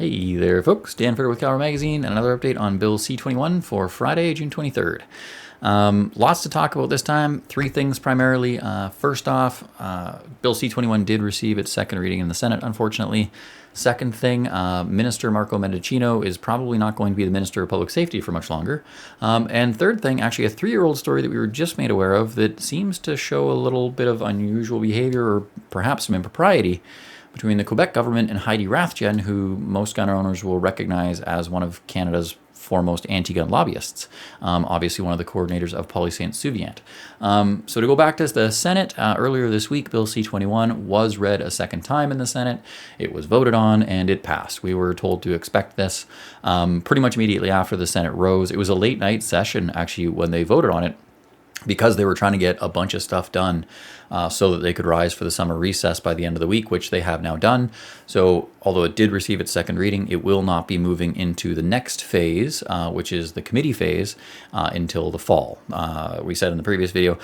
Hey there, folks. Dan Fitter with Calgary Magazine, and another update on Bill C21 for Friday, June 23rd. Lots to talk about this time. Three things primarily. First off, Bill C21 did receive its second reading in the Senate, unfortunately. Second thing, Minister Marco Mendicino is probably not going to be the Minister of Public Safety for much longer. And third thing, actually a 3-year-old story that we were just made aware of that seems to show a little bit of unusual behavior or perhaps some impropriety between the Quebec government and Heidi Rathjen, who most gun owners will recognize as one of Canada's foremost anti-gun lobbyists, obviously one of the coordinators of PolySeSouvient. So to go back to the Senate, earlier this week, Bill C21 was read a second time in the Senate. It was voted on and it passed. We were told to expect this pretty much immediately after the Senate rose. It was a late night session, actually, when they voted on it, because they were trying to get a bunch of stuff done so that they could rise for the summer recess by the end of the week, which they have now done. So although it did receive its second reading, it will not be moving into the next phase, which is the committee phase, until the fall. We said in the previous video,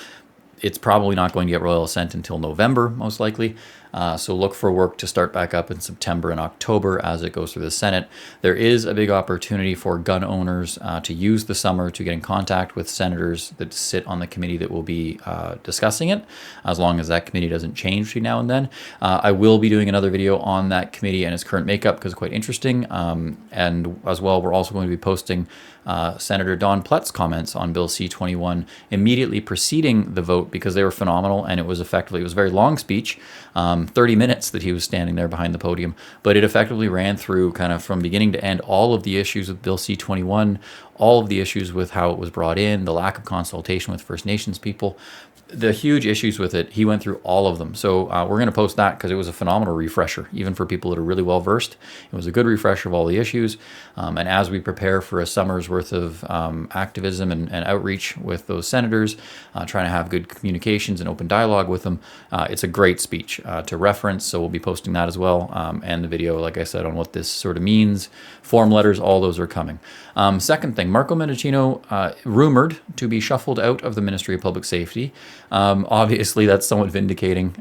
it's probably not going to get royal assent until November, most likely. So look for work to start back up in September and October as it goes through the Senate. There is a big opportunity for gun owners to use the summer to get in contact with senators that sit on the committee that will be discussing it, as long as that committee doesn't change between now and then. I will be doing another video on that committee and its current makeup because it's quite interesting. And as well, we're also going to be posting Senator Don Plett's comments on Bill C21 immediately preceding the vote because they were phenomenal, and it was a very long speech, 30 minutes that he was standing there behind the podium, but it effectively ran through kind of from beginning to end all of the issues with Bill C21, all of the issues with how it was brought in, the lack of consultation with First Nations people, the huge issues with it. He went through all of them. So we're going to post that because it was a phenomenal refresher, even for people that are really well versed. It was a good refresher of all the issues. And as we prepare for a summer's worth of activism and outreach with those senators, trying to have good communications and open dialogue with them, it's a great speech to reference. So we'll be posting that as well. And the video, like I said, on what this sort of means, form letters, all those are coming. Second thing, Marco Mendicino rumored to be shuffled out of the Ministry of Public Safety. Obviously, that's somewhat vindicating.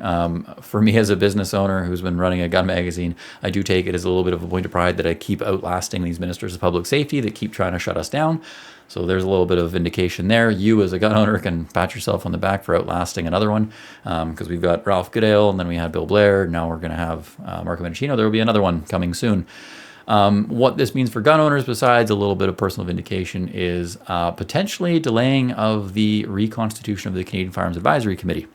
For me as a business owner who's been running a gun magazine, I do take it as a little bit of a point of pride that I keep outlasting these ministers of public safety that keep trying to shut us down. So there's a little bit of vindication there. You as a gun owner can pat yourself on the back for outlasting another one, because we've got Ralph Goodale, and then we had Bill Blair. Now we're going to have Marco Mendicino. There will be another one coming soon. What this means for gun owners, besides a little bit of personal vindication, is potentially delaying of the reconstitution of the Canadian Firearms Advisory Committee.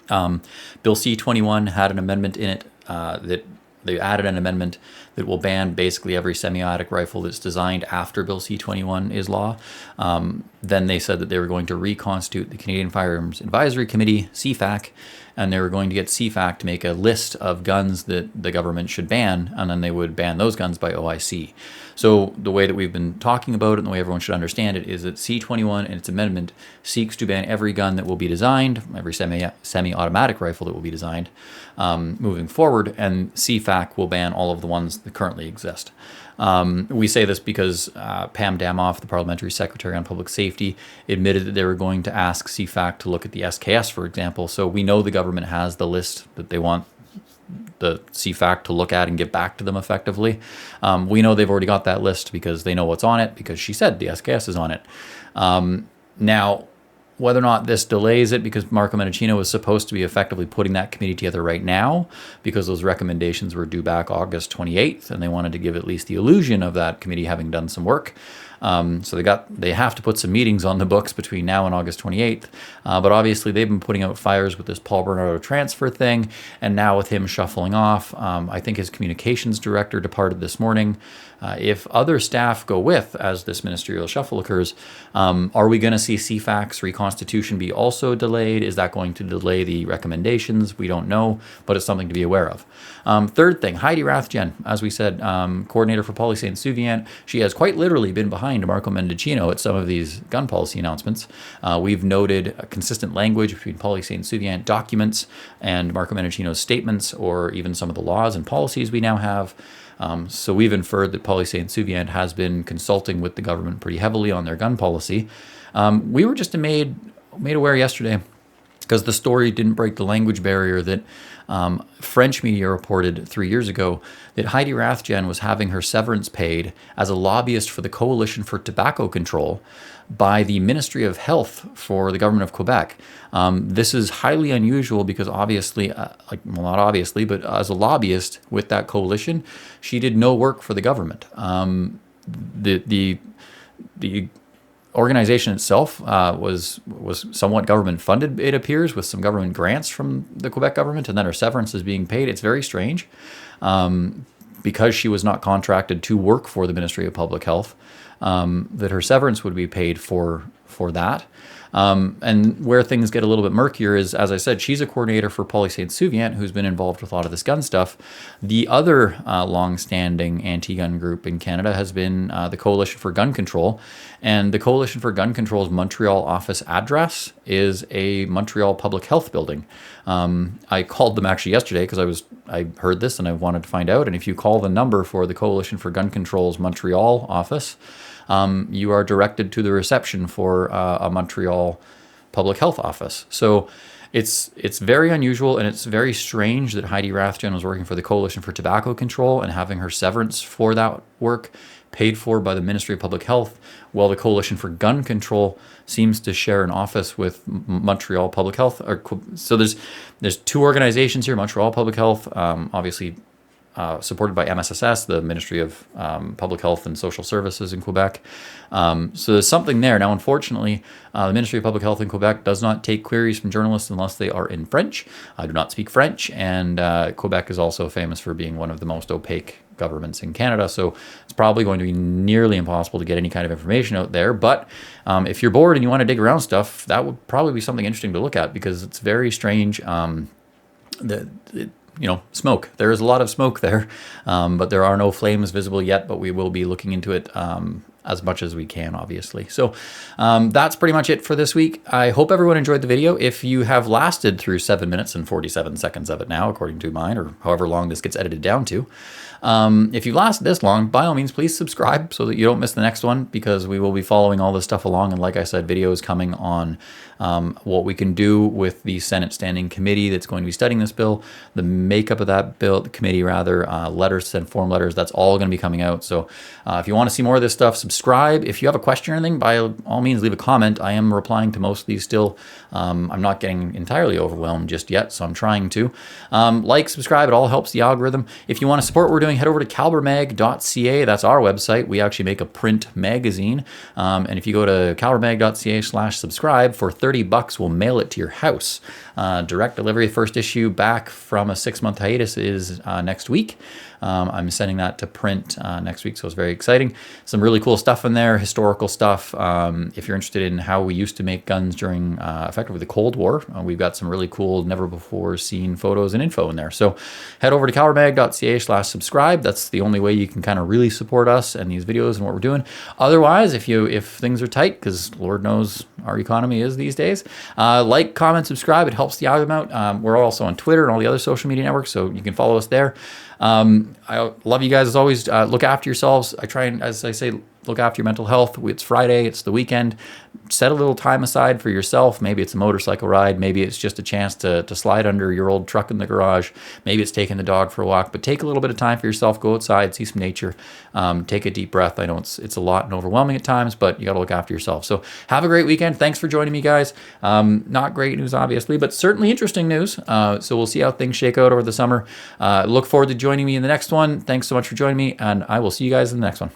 Bill C21 had an amendment in it that they added an amendment that will ban basically every semi-automatic rifle that's designed after Bill C21 is law. Then they said that they were going to reconstitute the Canadian Firearms Advisory Committee, CFAC, and they were going to get CFAC to make a list of guns that the government should ban, and then they would ban those guns by OIC. So the way that we've been talking about it and the way everyone should understand it is that C21 and its amendment seeks to ban every gun that will be designed, every semi-automatic rifle that will be designed moving forward, and CFAC will ban all of the ones that currently exist. We say this because Pam Damoff, the Parliamentary Secretary on Public Safety, admitted that they were going to ask CFAC to look at the SKS, for example. So we know the government has the list that they want the CFAC to look at and get back to them effectively. We know they've already got that list because they know what's on it, because she said the SKS is on it. Now, whether or not this delays it, because Marco Mendicino is supposed to be effectively putting that committee together right now, because those recommendations were due back August 28th, and they wanted to give at least the illusion of that committee having done some work. So they have to put some meetings on the books between now and August 28th. But obviously they've been putting out fires with this Paul Bernardo transfer thing, and now with him shuffling off, I think his communications director departed this morning. If other staff go with, as this ministerial shuffle occurs, are we going to see CFAC's reconstitution be also delayed? Is that going to delay the recommendations? We don't know, but it's something to be aware of. Third thing, Heidi Rathjen, as we said, coordinator for PolySeSouvient. She has quite literally been behind Marco Mendicino at some of these gun policy announcements. We've noted a consistent language between PolySeSouvient documents and Marco Mendicino's statements, or even some of the laws and policies we now have. So we've inferred that PolySeSouvient has been consulting with the government pretty heavily on their gun policy. We were just made aware yesterday because the story didn't break the language barrier that French media reported 3 years ago, that Heidi Rathjen was having her severance paid as a lobbyist for the Coalition for Tobacco Control by the Ministry of Health for the government of Quebec. This is highly unusual because obviously, not obviously, but as a lobbyist with that coalition, she did no work for the government. The organization itself was somewhat government funded, it appears, with some government grants from the Quebec government, and then her severance is being paid. It's very strange because she was not contracted to work for the Ministry of Public Health, that her severance would be paid for that. And where things get a little bit murkier is, as I said, she's a coordinator for PolySeSouvient, who's been involved with a lot of this gun stuff. The other long-standing anti-gun group in Canada has been the Coalition for Gun Control. And the Coalition for Gun Control's Montreal office address is a Montreal Public Health building. I called them actually yesterday because I heard this and I wanted to find out. And if you call the number for the Coalition for Gun Control's Montreal office, you are directed to the reception for a Montreal Public Health office. So it's very unusual, and it's very strange that Heidi Rathjen was working for the Coalition for Tobacco Control and having her severance for that work paid for by the Ministry of Public Health, while the Coalition for Gun Control seems to share an office with Montreal Public Health. So there's two organizations here: Montreal Public Health, obviously supported by MSSS, the Ministry of Public Health and Social Services in Quebec. So there's something there. Now, unfortunately, the Ministry of Public Health in Quebec does not take queries from journalists unless they are in French. I do not speak French, and Quebec is also famous for being one of the most opaque governments in Canada, so it's probably going to be nearly impossible to get any kind of information out there. But if you're bored and you want to dig around stuff, that would probably be something interesting to look at, because it's very strange. Smoke. There is a lot of smoke there, but there are no flames visible yet, but we will be looking into it as much as we can, obviously. So that's pretty much it for this week. I hope everyone enjoyed the video. If you have lasted through 7 minutes and 47 seconds of it now, according to mine, or however long this gets edited down to, if you've lasted this long, by all means, please subscribe so that you don't miss the next one, because we will be following all this stuff along. And like I said, videos coming on what we can do with the Senate Standing Committee that's going to be studying this bill, the makeup of that bill, the committee rather, letters and form letters, that's all going to be coming out. So if you want to see more of this stuff, subscribe. If you have a question or anything, by all means, leave a comment. I am replying to most of these still. I'm not getting entirely overwhelmed just yet, so I'm trying to. Like, subscribe, it all helps the algorithm. If you want to support what we're doing, head over to calibermag.ca. That's our website. We actually make a print magazine. And if you go to calibermag.ca/subscribe, for $30, we'll mail it to your house. Direct delivery. First issue back from a 6-month hiatus is next week. I'm sending that to print next week, so it's very exciting. Some really cool stuff in there, historical stuff. If you're interested in how we used to make guns during effectively the Cold War, we've got some really cool, never before seen photos and info in there. So head over to calibermag.ca/subscribe. That's the only way you can kind of really support us and these videos and what we're doing. Otherwise, if things are tight, because Lord knows our economy is these days, like, comment, subscribe. It helps the algorithm out. We're also on Twitter and all the other social media networks, so you can follow us there. I love you guys as always. Look after yourselves. I try and, as I say, look after your mental health. It's Friday. It's the weekend. Set a little time aside for yourself. Maybe it's a motorcycle ride. Maybe it's just a chance to slide under your old truck in the garage. Maybe it's taking the dog for a walk. But take a little bit of time for yourself. Go outside, see some nature. Take a deep breath. I know it's a lot and overwhelming at times, but you got to look after yourself. So have a great weekend. Thanks for joining me, guys. Not great news, obviously, but certainly interesting news. So we'll see how things shake out over the summer. Look forward to joining me in the next one. Thanks so much for joining me, and I will see you guys in the next one.